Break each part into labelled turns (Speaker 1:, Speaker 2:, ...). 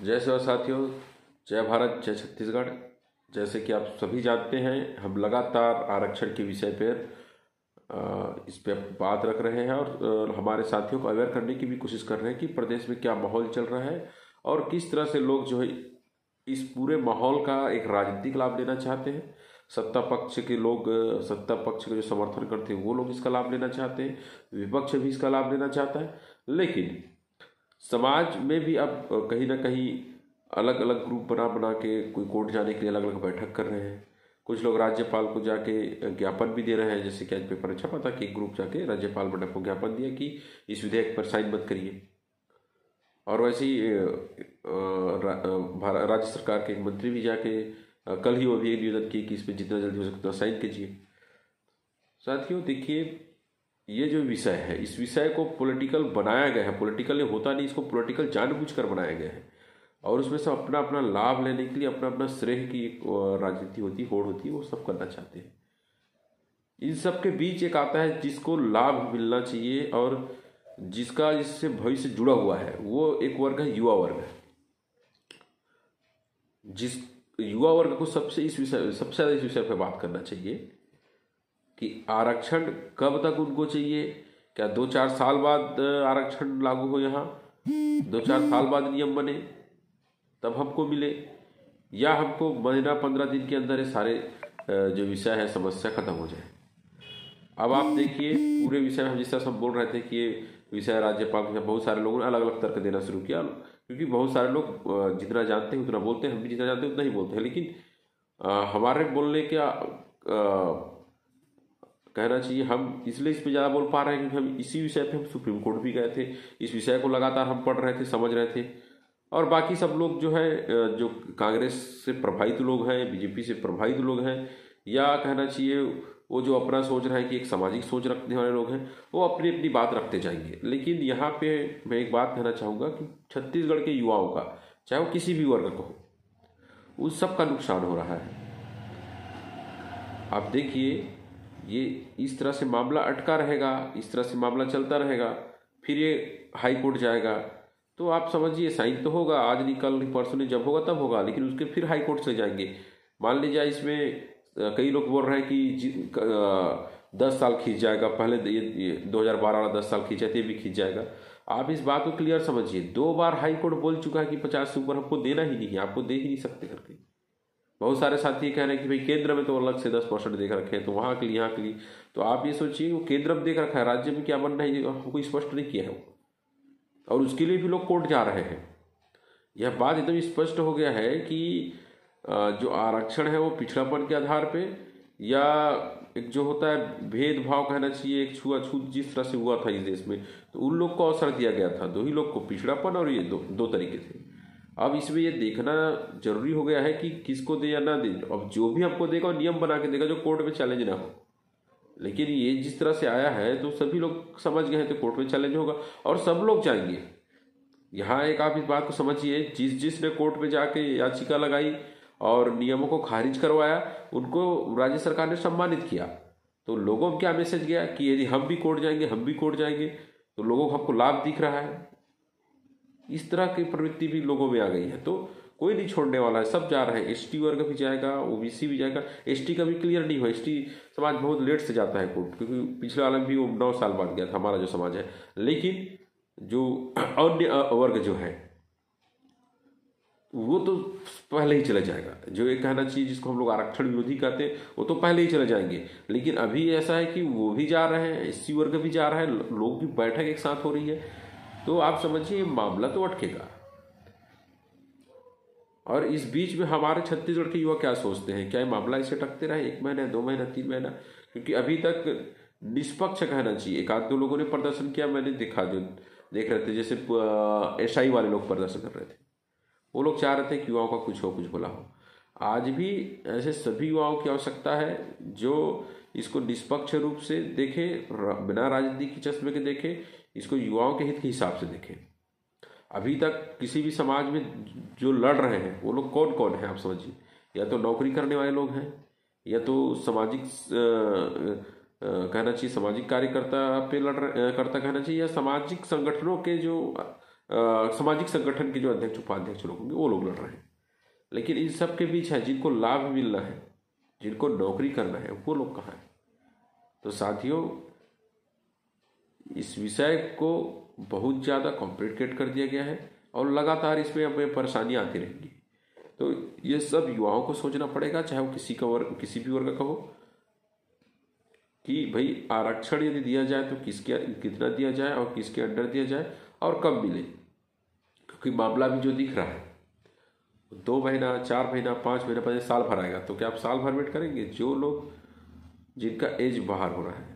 Speaker 1: जय सेवा साथियों, जय भारत, जय छत्तीसगढ़। जैसे कि आप सभी जानते हैं, हम लगातार आरक्षण के विषय पर इस पे बात रख रहे हैं और हमारे साथियों को अवेयर करने की भी कोशिश कर रहे हैं कि प्रदेश में क्या माहौल चल रहा है और किस तरह से लोग जो है इस पूरे माहौल का एक राजनीतिक लाभ लेना चाहते हैं। सत्ता पक्ष के लोग, सत्ता पक्ष का जो समर्थन करते हैं वो लोग इसका लाभ लेना चाहते हैं, विपक्ष भी इसका लाभ लेना चाहता है। लेकिन समाज में भी अब कहीं ना कहीं अलग अलग ग्रुप बना बना के कोई कोर्ट जाने के लिए अलग अलग बैठक कर रहे हैं। कुछ लोग राज्यपाल को जाके ज्ञापन भी दे रहे हैं, जैसे कि आज पेपर में छपा था कि एक ग्रुप जाके राज्यपाल मैडम को ज्ञापन दिया कि इस विधेयक पर साइन मत करिए। और वैसे ही राज्य सरकार के एक मंत्री भी जाके कल ही वो भी एक निवेदन किए कि इस पर जितना जल्दी हो सकता है साइन कीजिए। साथियों देखिए, ये जो विषय है, इस विषय को पॉलिटिकल बनाया गया है। पॉलिटिकल होता नहीं, इसको पॉलिटिकल जानबूझकर बनाया गया है और उसमें से अपना अपना लाभ लेने के लिए अपना अपना श्रेय की एक राजनीति होती है, होड़ होती है, वो सब करना चाहते हैं। इन सब के बीच एक आता है जिसको लाभ मिलना चाहिए और जिसका इससे भविष्य जुड़ा हुआ है, वो एक वर्ग है, युवा वर्ग है। जिस युवा वर्ग को सबसे ज्यादा इस विषय पर बात करना चाहिए कि आरक्षण कब तक उनको चाहिए। क्या 2-4 साल बाद आरक्षण लागू हो, यहाँ 2-4 साल बाद नियम बने तब हमको मिले, या हमको महीना 15 दिन के अंदर ये सारे जो विषय है समस्या खत्म हो जाए। अब आप देखिए, पूरे विषय में हम जिस तरह से हम बोल रहे थे कि ये विषय राज्यपाल के, बहुत सारे लोगों ने अलग अलग तर्क देना शुरू किया, क्योंकि बहुत सारे लोग जितना जानते हैं उतना बोलते हैं, हम भी जितना जानते हैं उतना ही बोलते हैं। लेकिन हमारे बोलने का कहना चाहिए, हम इसलिए इस पे ज़्यादा बोल पा रहे हैं क्योंकि हम इसी विषय पे हम सुप्रीम कोर्ट भी गए थे। इस विषय को लगातार हम पढ़ रहे थे, समझ रहे थे। और बाकी सब लोग जो है, जो कांग्रेस से प्रभावित लोग हैं, बीजेपी से प्रभावित लोग हैं, या कहना चाहिए वो जो अपना सोच रहे हैं कि एक सामाजिक सोच रखने वाले लोग हैं, वो अपनी अपनी बात रखते जाएंगे। लेकिन यहाँ पे मैं एक बात कहना चाहूँगा कि छत्तीसगढ़ के युवाओं का, चाहे वो किसी भी वर्ग को हो, उन सब का नुकसान हो रहा है। आप देखिए, ये इस तरह से मामला अटका रहेगा, इस तरह से मामला चलता रहेगा, फिर ये हाई कोर्ट जाएगा, तो आप समझिए साइन तो होगा, आज नहीं कल नहीं परसों नहीं, जब होगा तब होगा, लेकिन उसके फिर हाई कोर्ट से जाएंगे। मान लीजिए इसमें कई लोग बोल रहे हैं कि 10 साल खींच जाएगा, पहले ये 2012 वाला 10 साल खींचा थे, भी खींच जाएगा। आप इस बात को क्लियर समझिए, 2 बार हाई कोर्ट बोल चुका है कि 50 से ऊपर हमको देना ही नहीं है, आपको दे ही नहीं सकते करके। बहुत सारे साथी कह रहे हैं कि भाई केंद्र में तो अलग से 10% देख रखे हैं, तो वहाँ के लिए, यहाँ के लिए। तो आप ये सोचिए, वो केंद्र में देख रखा है, राज्य में क्या बनना है हमको स्पष्ट नहीं किया है वो, और उसके लिए भी लोग कोर्ट जा रहे हैं। यह बात एकदम स्पष्ट हो गया है कि जो आरक्षण है वो पिछड़ापन के आधार पे, या एक जो होता है भेदभाव कहना चाहिए, एक छुआछूत जिस तरह से हुआ था इस देश में, तो उन लोग को अवसर दिया गया था। 2 ही लोग को पिछड़ापन, और ये दो तरीके थे। अब इसमें ये देखना जरूरी हो गया है कि किसको दे या ना दे। अब जो भी हमको देगा वो नियम बना के देगा जो कोर्ट में चैलेंज ना हो। लेकिन ये जिस तरह से आया है तो सभी लोग समझ गए हैं तो कोर्ट में चैलेंज होगा और सब लोग जाएंगे। यहाँ एक आप इस बात को समझिए, जिसने कोर्ट में जाके याचिका लगाई और नियमों को खारिज करवाया, उनको राज्य सरकार ने सम्मानित किया। तो लोगों को क्या मैसेज गया कि यदि हम भी कोर्ट जाएंगे, हम भी कोर्ट जाएंगे, तो लोगों को हमको लाभ दिख रहा है। इस तरह की प्रवृत्ति भी लोगों में आ गई है, तो कोई नहीं छोड़ने वाला है, सब जा रहे हैं। एसटी वर्ग भी जाएगा, ओबीसी भी जाएगा। एसटी का भी क्लियर नहीं हुआ, एसटी समाज बहुत लेट से जाता है कोर्ट, क्योंकि पिछले वाला भी वो 9 साल बाद गया था, हमारा जो समाज है। लेकिन जो अन्य वर्ग जो है वो तो पहले ही चले जाएगा। जो एक कहना चाहिए जिसको हम लोग आरक्षण विरोधी कहते हैं, वो तो पहले ही चले जाएंगे। लेकिन अभी ऐसा है कि वो भी जा रहे हैं, एससी वर्ग भी जा रहा है, लोग भी बैठक एक साथ हो रही है, तो आप समझिए मामला तो अटकेगा। और इस बीच में हमारे छत्तीसगढ़ के युवा क्या सोचते हैं, क्या ये मामला इसे अटकते रहे 1 महीना, 2 महीना, 3 महीना? क्योंकि अभी तक निष्पक्ष कहना चाहिए। 1-2 लोगों ने प्रदर्शन किया, मैंने देखा, जो देख रहे थे, जैसे एसआई वाले लोग प्रदर्शन कर रहे थे, वो लोग चाह रहे थे कि युवाओं का कुछ हो, कुछ भला हो। आज भी ऐसे सभी युवाओं की आवश्यकता है जो इसको निष्पक्ष रूप से देखे, बिना राजनीति के चश्मे के देखे, इसको युवाओं के हित के हिसाब से देखें। अभी तक किसी भी समाज में जो लड़ रहे हैं वो लोग कौन कौन है, आप समझिए। या तो नौकरी करने वाले लोग हैं, या तो सामाजिक कहना चाहिए सामाजिक कार्यकर्ता पे करता कहना चाहिए, या सामाजिक संगठनों के जो सामाजिक संगठन के जो अध्यक्ष उपाध्यक्ष लोग होंगे वो लोग लड़ रहे हैं। लेकिन इन सब के बीच है जिनको लाभ मिलना है, जिनको नौकरी करना है, वो लोग कहाँ हैं? तो साथियों, इस विषय को बहुत ज़्यादा कॉम्प्लिकेट कर दिया गया है और लगातार इसमें हमें परेशानियाँ आती रहेंगी। तो ये सब युवाओं को सोचना पड़ेगा, चाहे वो किसी भी वर्ग का हो, कि भाई आरक्षण यदि दिया जाए तो कितना दिया जाए और किसके अंडर दिया जाए और कब मिले। क्योंकि मामला भी जो दिख रहा है 2 महीना, 4 महीना, 5 महीना, 5 साल भर आएगा, तो क्या आप साल भर वेट करेंगे? जो लोग जिनका एज बाहर हो रहा है,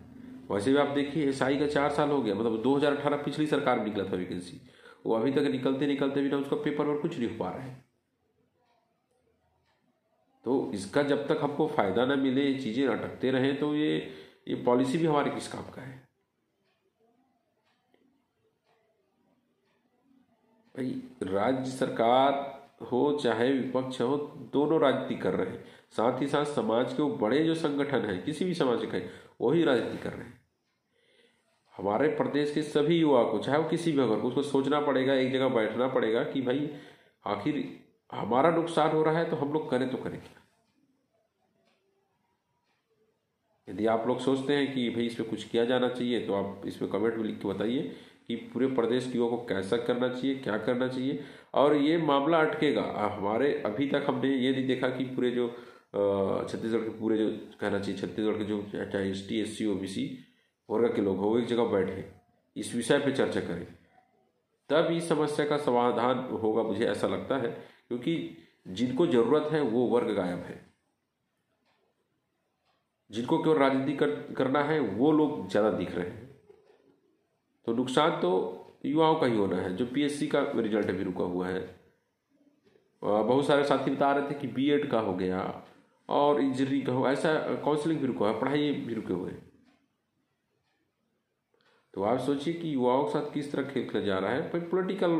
Speaker 1: वैसे भी आप देखिए एसआई का 4 साल हो गया, मतलब 2018 पिछली सरकार में निकला था वैकेंसी, वो अभी तक निकलते निकलते भी ना उसका पेपर वर्क कुछ नहीं हो पा रहा है। तो इसका जब तक हमको फायदा ना मिले, चीजें अटकते रहें, तो ये पॉलिसी भी हमारे किस काम का है? भाई राज्य सरकार हो चाहे विपक्ष हो, दोनों राजनीति कर रहे हैं। साथ ही साथ समाज के वो बड़े जो संगठन हैं, किसी भी समाज के, वही राजनीति कर रहे हैं। हमारे प्रदेश के सभी युवा को, चाहे वो किसी भी अगर उसको सोचना पड़ेगा, एक जगह बैठना पड़ेगा कि भाई आखिर हमारा नुकसान हो रहा है तो हम लोग करें तो करें क्या? यदि आप लोग सोचते हैं कि भाई इसमें कुछ किया जाना चाहिए, तो आप इसमें कमेंट में लिख के बताइए कि पूरे प्रदेश के युवाओं को कैसा करना चाहिए, क्या करना चाहिए। और ये मामला अटकेगा। हमारे अभी तक हमने ये नहीं देखा कि पूरे जो छत्तीसगढ़ के पूरे जो कहना चाहिए छत्तीसगढ़ के जो चाहे ST SC OBC वर्ग के लोग हो, एक जगह बैठे इस विषय पे चर्चा करें, तब इस समस्या का समाधान होगा, मुझे ऐसा लगता है। क्योंकि जिनको जरूरत है वो वर्ग गायब है, जिनको केवल राजनीति करना है वो लोग ज्यादा दिख रहे हैं। तो नुकसान तो युवाओं का ही होना है। जो PSC का रिजल्ट भी रुका हुआ है, बहुत सारे साथी बता रहे थे कि B.Ed का हो गया और इंजीनियरिंग का हो, ऐसा काउंसलिंग भी रुका है, पढ़ाई भी रुके हुए हैं। तो आप सोचिए कि युवाओं के साथ किस तरह खेल खेला जा रहा है। पर पॉलिटिकल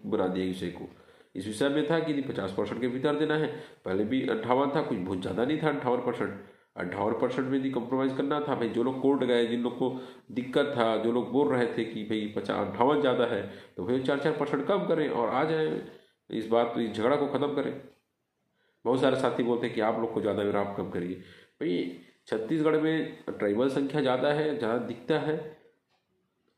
Speaker 1: बना दिया विषय को। इस विषय में था कि 50% के भीतर देना है, पहले भी 58 था, कुछ बहुत ज़्यादा नहीं था 58% में यदि कॉम्प्रोमाइज़ करना था। भाई जो लोग कोर्ट गए, जिन लोग को दिक्कत था, जो लोग बोल रहे थे कि भाई 58 ज़्यादा है, तो भाई 4% कम करें और आ जाए, इस झगड़ा को ख़त्म करें। बहुत सारे साथी बोलते हैं कि आप लोग को ज़्यादा है, आप कम करिए। भाई छत्तीसगढ़ में ट्राइबल संख्या ज़्यादा है, ज़्यादा दिखता है।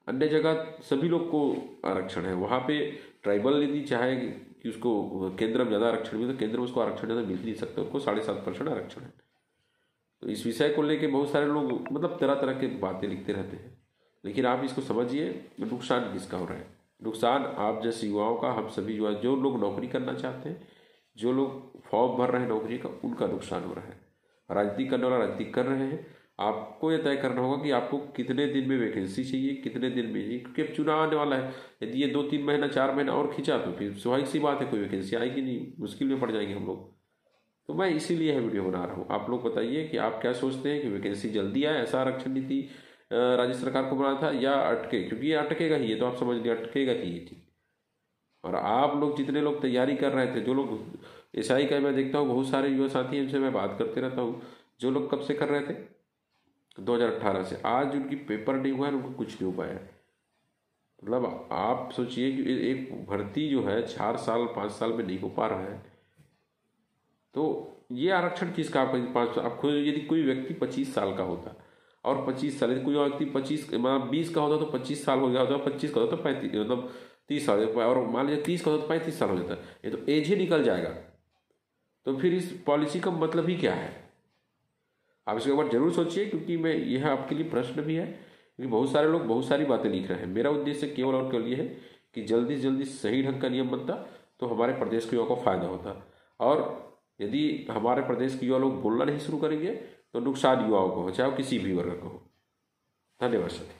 Speaker 1: अन्य जगह सभी लोग को आरक्षण है, वहाँ पे ट्राइबल यदि चाहे कि उसको केंद्र में ज़्यादा आरक्षण मिले, तो केंद्र में उसको आरक्षण ज़्यादा मिल नहीं सकता, उसको 7.5% आरक्षण है। तो इस विषय को लेके बहुत सारे लोग मतलब तरह तरह के बातें लिखते रहते हैं। लेकिन आप इसको समझिए, नुकसान किसका हो रहा है? नुकसान आप जैसे युवाओं का, हम सभी युवा जो लोग नौकरी करना चाहते हैं, जो लोग फॉर्म भर रहे हैं नौकरी का, उनका नुकसान हो रहा है। राजनीति करने वाला राजनीति कर रहे हैं। आपको यह तय करना होगा कि आपको कितने दिन में वैकेंसी चाहिए, कितने दिन में, क्योंकि अब चुनाव आने वाला है। यदि ये 2-3 महीना 4 महीना और खींचा तो फिर स्वाभाविक सी बात है कोई वैकेंसी आएगी नहीं, मुश्किल में पड़ जाएंगे हम लोग। तो मैं इसीलिए यह वीडियो बना रहा हूँ। आप लोग बताइए कि आप क्या सोचते हैं कि वैकेंसी जल्दी आए, ऐसा आरक्षण नीति राज्य सरकार को बना था, या अटके? क्योंकि ये अटकेगा ही, ये तो आप समझ लीजिए अटकेगा ही ये चीज। और आप लोग जितने लोग तैयारी कर रहे थे, जो लोग SI का, मैं देखता हूँ बहुत सारे युवा साथी हैं, उनसे मैं बात करते रहता हूँ, जो लोग कब से कर रहे थे 2018 से, आज उनकी पेपर नहीं हुआ है, उनको कुछ नहीं हो पाया है। मतलब आप सोचिए कि एक भर्ती जो है 4 साल 5 साल में नहीं हो पा रहा है, तो ये आरक्षण किसका? आपका 5 साल, आप खुद यदि कोई व्यक्ति 25 साल का होता और 25 साल, यदि कोई व्यक्ति 25 मतलब 20 का होता तो 25 साल हो गया होता, 25 का होता तो 35 मतलब 30 साल, और मान लीजिए 30 का होता तो 35 साल हो जाता। ये तो एज ही निकल जाएगा। तो फिर इस पॉलिसी का मतलब ही क्या है? आप इसके ऊपर जरूर सोचिए, क्योंकि मैं यह आपके लिए प्रश्न भी है, क्योंकि बहुत सारे लोग बहुत सारी बातें लिख रहे हैं। मेरा उद्देश्य केवल और केवल ये है कि जल्दी से जल्दी सही ढंग का नियम बनता तो हमारे प्रदेश के युवाओं को फायदा होता। और यदि हमारे प्रदेश के युवा लोग बोलना नहीं शुरू करेंगे तो नुकसान युवाओं को हो, चाहे किसी भी वर्ग को हो। धन्यवाद साथी।